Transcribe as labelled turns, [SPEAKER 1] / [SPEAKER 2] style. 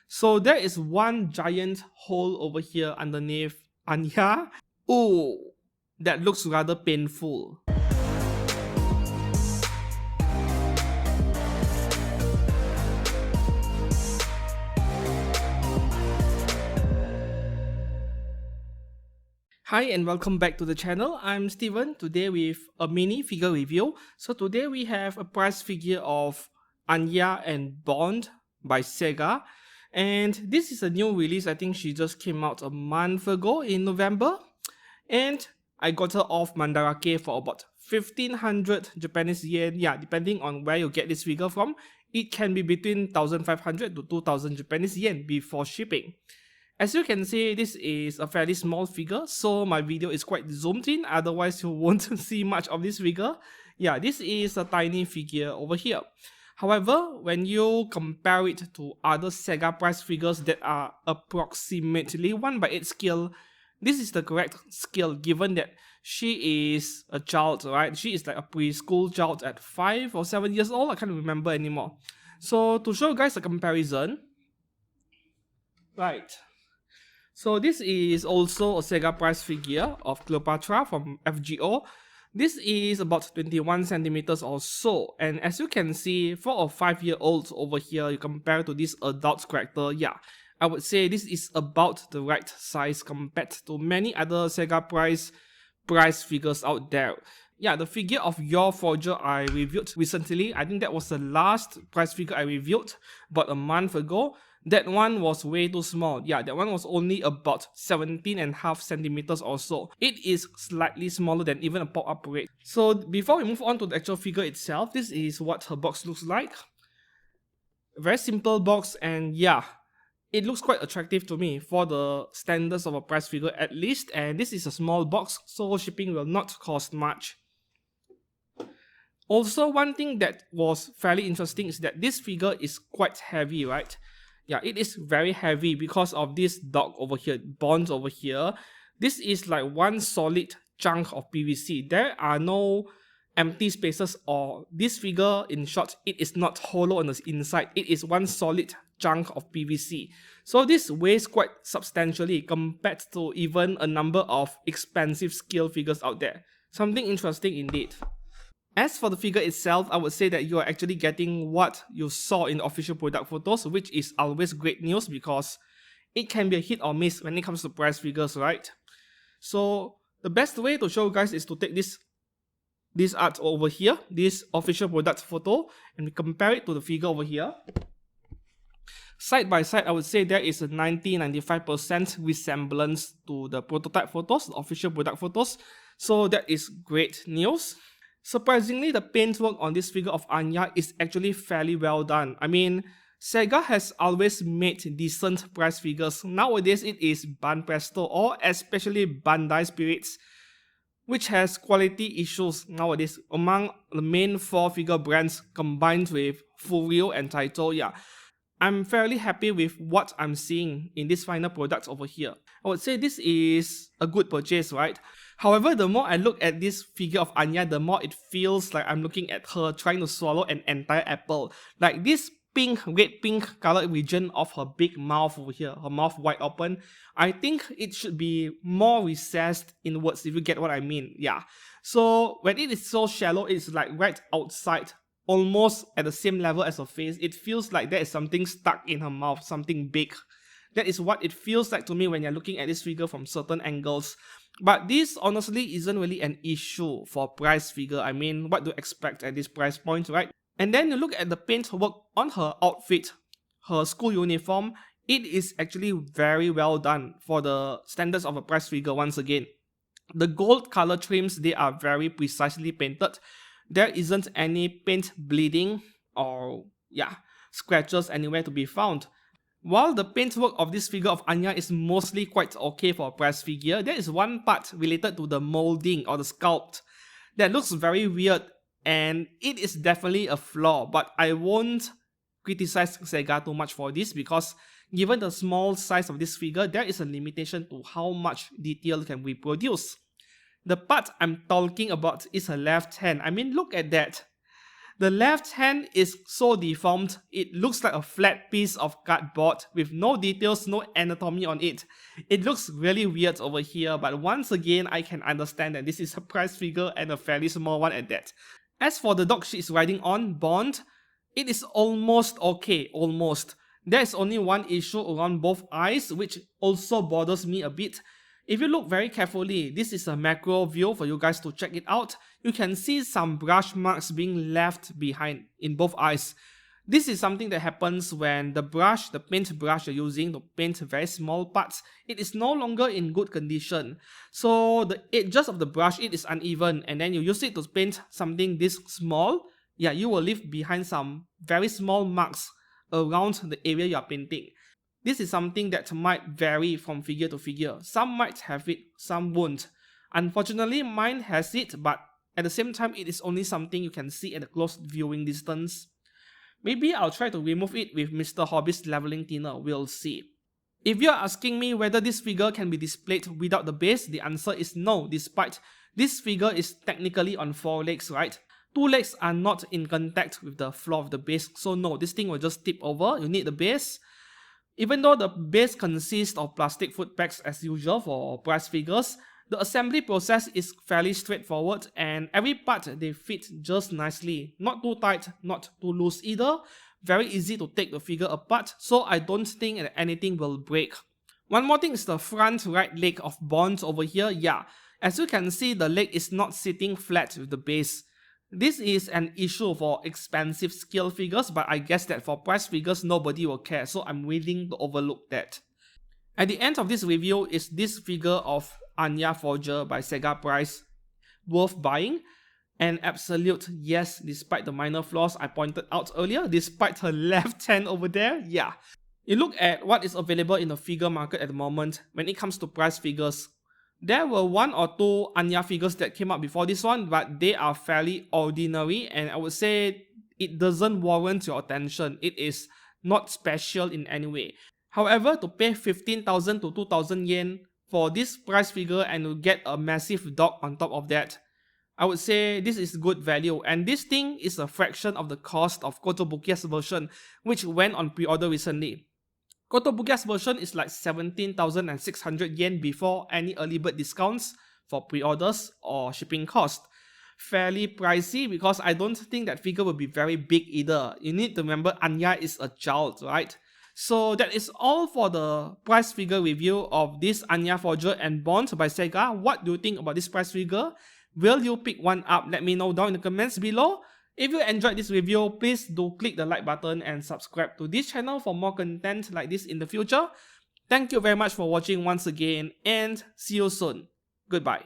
[SPEAKER 1] So there is one giant hole over here underneath Anya. Ooh, that looks rather painful. Hi and welcome back to the channel. I'm Steven, today with a mini figure review. So today we have a prize figure of Anya and Bond by Sega. And this is a new release. I think she just came out a month ago in November. And I got her off Mandarake for about 1500 Japanese yen. Yeah, depending on where you get this figure from. It can be between 1500 to 2000 Japanese yen before shipping. As you can see, this is a fairly small figure, so my video is quite zoomed in, otherwise you won't see much of this figure. Yeah, this is a tiny figure over here. However, when you compare it to other Sega prize figures that are approximately 1/8 scale, this is the correct scale given that she is a child, right? She is like a preschool child at 5 or 7 years old, I can't remember anymore. So to show you guys a comparison, right. So this is also a Sega prize figure of Cleopatra from FGO. This is about 21 centimeters or so, and as you can see, for a 5-year-old over here, you compare to this adult character, yeah, I would say this is about the right size compared to many other Sega prize figures out there. Yeah, the figure of Yor Forger I reviewed recently, I think that was the last prize figure I reviewed about a month ago. That one was way too small. Yeah, that one was only about 17.5 centimeters or so. It is slightly smaller than even a pop-up parade. So before we move on to the actual figure itself, this is what her box looks like. Very simple box, and yeah, it looks quite attractive to me for the standards of a prize figure at least, and this is a small box, so shipping will not cost much. Also, one thing that was fairly interesting is that this figure is quite heavy, right? Yeah, it is very heavy because of this dog over here, bonds over here. This is like one solid chunk of PVC. There are no empty spaces, or this figure, in short, it is not hollow on the inside. It is one solid chunk of PVC. So this weighs quite substantially compared to even a number of expensive scale figures out there. Something interesting indeed. As for the figure itself, I would say that you are actually getting what you saw in the official product photos, which is always great news because it can be a hit or miss when it comes to prize figures, right? So the best way to show you guys is to take this art over here, this official product photo, and we compare it to the figure over here. Side by side, I would say there is a 90-95% resemblance to the prototype photos, the official product photos. So that is great news. Surprisingly, the paintwork on this figure of Anya is actually fairly well done. I mean, Sega has always made decent prize figures. Nowadays, it is Banpresto or especially Bandai Spirits, which has quality issues nowadays among the main 4 figure brands combined with Furio and Taito. Yeah, I'm fairly happy with what I'm seeing in this final product over here. I would say this is a good purchase, right? However, the more I look at this figure of Anya, the more it feels like I'm looking at her trying to swallow an entire apple. Like this red pink colored region of her big mouth over here, her mouth wide open, I think it should be more recessed inwards, if you get what I mean. Yeah. So when it is so shallow, it's like right outside, almost at the same level as her face. It feels like there is something stuck in her mouth, something big. That is what it feels like to me when you're looking at this figure from certain angles. But this honestly isn't really an issue for a prize figure. I mean, what do you expect at this price point, right? And then you look at the paint work on her outfit, her school uniform. It is actually very well done for the standards of a prize figure once again. The gold color trims, they are very precisely painted. There isn't any paint bleeding or scratches anywhere to be found. While the paintwork of this figure of Anya is mostly quite okay for a prize figure, there is one part related to the molding or the sculpt that looks very weird, and it is definitely a flaw, but I won't criticize Sega too much for this because given the small size of this figure, there is a limitation to how much detail can we produce. The part I'm talking about is her left hand. I mean, look at that. The left hand is so deformed, it looks like a flat piece of cardboard with no details, no anatomy on it. It looks really weird over here, but once again, I can understand that this is a prize figure and a fairly small one at that. As for the dog she is riding on, Bond, it is almost okay, almost. There is only one issue around both eyes, which also bothers me a bit. If you look very carefully, this is a macro view for you guys to check it out. You can see some brush marks being left behind in both eyes. This is something that happens when the brush, the paint brush you're using to paint very small parts, it is no longer in good condition. So the edges of the brush, it is uneven, and then you use it to paint something this small, yeah, you will leave behind some very small marks around the area you are painting. This is something that might vary from figure to figure. Some might have it, some won't. Unfortunately, mine has it, but at the same time, it is only something you can see at a close viewing distance. Maybe I'll try to remove it with Mr. Hobby's leveling thinner, we'll see. If you're asking me whether this figure can be displayed without the base, the answer is no, despite this figure is technically on 4 legs, right? 2 legs are not in contact with the floor of the base, so no, this thing will just tip over, you need the base. Even though the base consists of plastic foot pegs as usual for prize figures, the assembly process is fairly straightforward and every part they fit just nicely. Not too tight, not too loose either. Very easy to take the figure apart, so I don't think that anything will break. One more thing is the front right leg of Bond over here. Yeah, as you can see, the leg is not sitting flat with the base. This is an issue for expensive scale figures, but I guess that for price figures nobody will care, so I'm willing to overlook that. At the end of this review is this figure of Anya Forger by Sega price. Worth buying? An absolute yes, despite the minor flaws I pointed out earlier, despite her left hand over there, yeah. You look at what is available in the figure market at the moment when it comes to price figures. There were 1 or 2 Anya figures that came up before this one, but they are fairly ordinary and I would say it doesn't warrant your attention. It is not special in any way. However, to pay 15,000 to 2,000 yen for this price figure and to get a massive dog on top of that, I would say this is good value, and this thing is a fraction of the cost of Kotobukiya's version, which went on pre-order recently. Kotobukiya's version is like 17,600 yen before any early bird discounts for pre-orders or shipping cost. Fairly pricey because I don't think that figure will be very big either. You need to remember Anya is a child, right? So that is all for the price figure review of this Anya Forger and Bond by Sega. What do you think about this price figure? Will you pick one up? Let me know down in the comments below. If you enjoyed this video, please do click the like button and subscribe to this channel for more content like this in the future. Thank you very much for watching once again and see you soon. Goodbye.